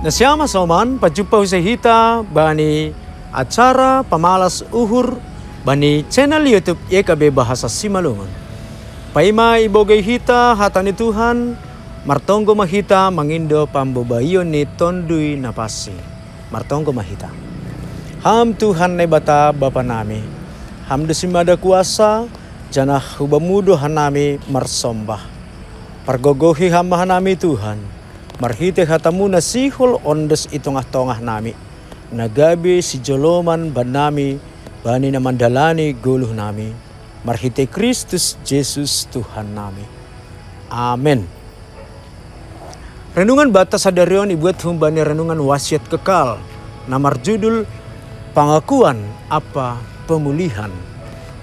Nasyama soman pajumpa sa hita bani acara pamalas uhur bani channel YouTube YKB Bahasa Simalungun. Paima ibogay hita hatani Tuhan martonggo mahita mangindo pambobayon ni tonduy napasi. Martonggo mahita. Ham Tuhan na bata Bapa nami. Ham dusimada kuasa janah hubamudo hanami marsombah. Pargogohi hamahan nami Tuhan. Marhite hatamu na sihol ondes itongah-tongah nami. Nagabi si joloman banami bani na mandalani guluh nami. Marhite Kristus Jesus Tuhan nami. Amen. Renungan bata sadarion ibuat humbani renungan wasiat kekal. Namar judul Pangakuan apa pemulihan.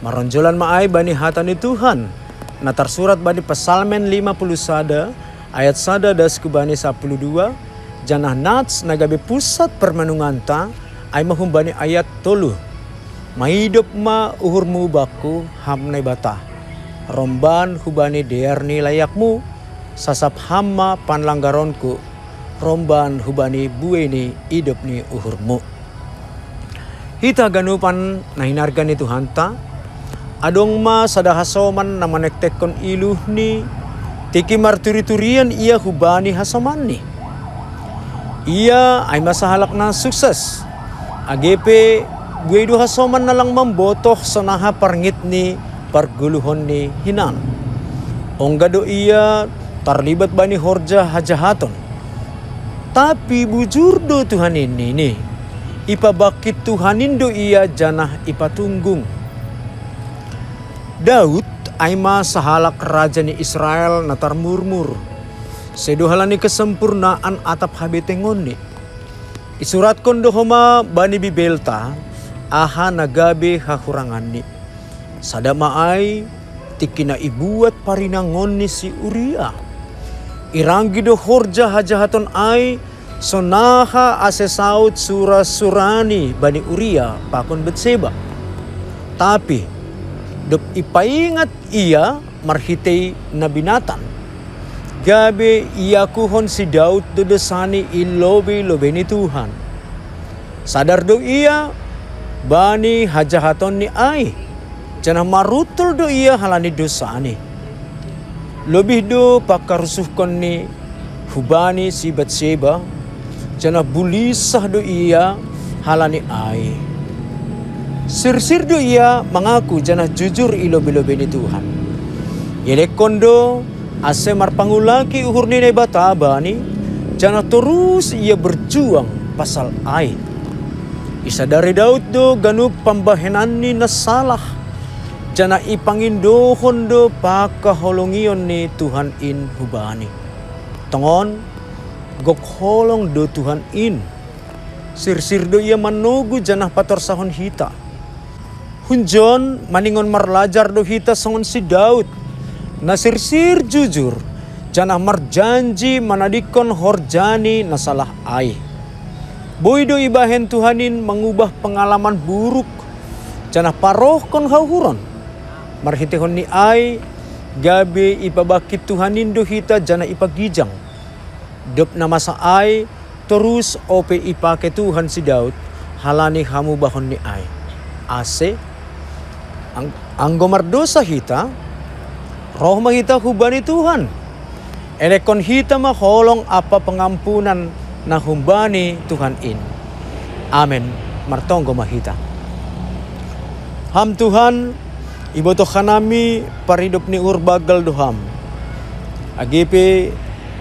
Maronjolan maay bani hatani Tuhan. Natar surat bani Pesalmen 50 sada. Ayat sada das kubani 12 janah nats nagabe pusat permenunganta ay mahumbani ayat 3 mahidop ma uhurmu baku hamnay bata romban hubani dearni layakmu sasap hamma panlanggaronku romban hubani bueni idopni uhurmu. Hita ganupan nahinargan ni Tuhanta adong ma sadahasoman na manektekon iluh ni tiki marturi-turian ia hubani hasamani. Ia ay masahalak na sukses. Agepe buedo hasoman na lang mambotoh sa naha parngit ni parguluhon ni hinan. Onggado ia tarlibat bani horja hajahaton. Tapi bujur do Tuhanin ini. Ipabakit Tuhanin do ia janah ipatunggung. Daud ay masahalak raja ni Israel na tarmurmur. Seduhala ni kesempurnaan atap habitengon ni. Isurat kondo homa bani bibelta aha nagabe hakurangan ni. Sadama ay tikina ibuat parinangon ni si Uria. Iranggi do horja hajahaton ay sonaha asesaut surani bani Uria pakon Betseba. Tapi dop ipaingat ia marhitay na binatan. Gabi ia kuhon si Daud do desani ilobi-lobi ni Tuhan. Sadar do ia bani hajahaton ni ay. Janah marutol do ia halani dosani. Lobih do pakarusuhkon ni hubani si Betseba. Janah bulisah do ia halani ay. Sirsir do ia mengaku janah jujur ilobi-lobi ni Tuhan. Yelek kondo ase marpangulaki uhur ni bata bani janah terus ia berjuang pasal ay. Isa dari Daud do ganup pambahenan ni nasalah. Janah ipangindohon do pakaholongion ni Tuhan in hubani. Tongon gok holong do Tuhan in. Sirsir do ia manugu janah patorsahon hita. Hunjon maningon marlajar do hita songon si Daud. Nasirsir jujur. Janah marjanji manadikon horjani nasalah ay. Boy do ibahen Tuhanin mengubah pengalaman buruk. Janah paroh kon hauhuron. Marhitehon ni ay. Gabi ipabakit Tuhanin do hita janah ipagijang. Dop na masa ay. Terus ope ipake Tuhan si Daud. Halani hamu bahon ni ay. Ase. Ang gomardosa hita, roh mahita hubani Tuhan. Elekon hita maholong apa pengampunan na humbani Tuhan in. Amen. Martonggo mahita. Ham Tuhan, ibotoh kanami paridop ni urbagal doham. Agipe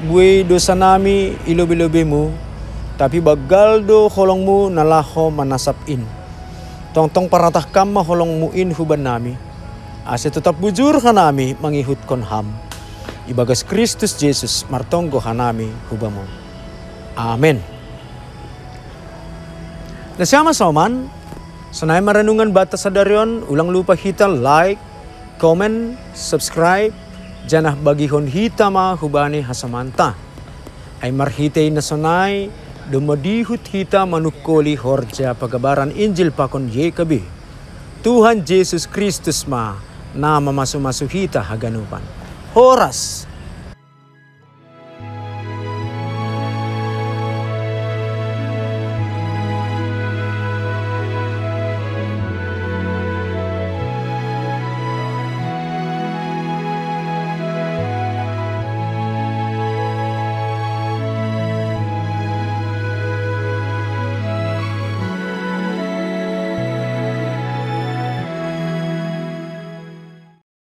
buay dosa nami ilobi-lobi mo, tapi bagal do holong mo nalaho manasap in. Tongtong paratah kam maholong muin huban nami. Ase tetap bujur hanami mangihut kon ham. Ibagas Kristus Jesus martonggo hanami hubamo. Amen. Nasyama soman, sanay marenungan bata sadarion, ulang lupa hita like, comment, subscribe, janah bagihon hita ma hubani hasamanta. Ay marhitay na sanay, dumadihut hita manukoli horja pagabaran Injil pakon YKB. Tuhan Yesus Kristus ma na mamasumasu hita haganupan. Horas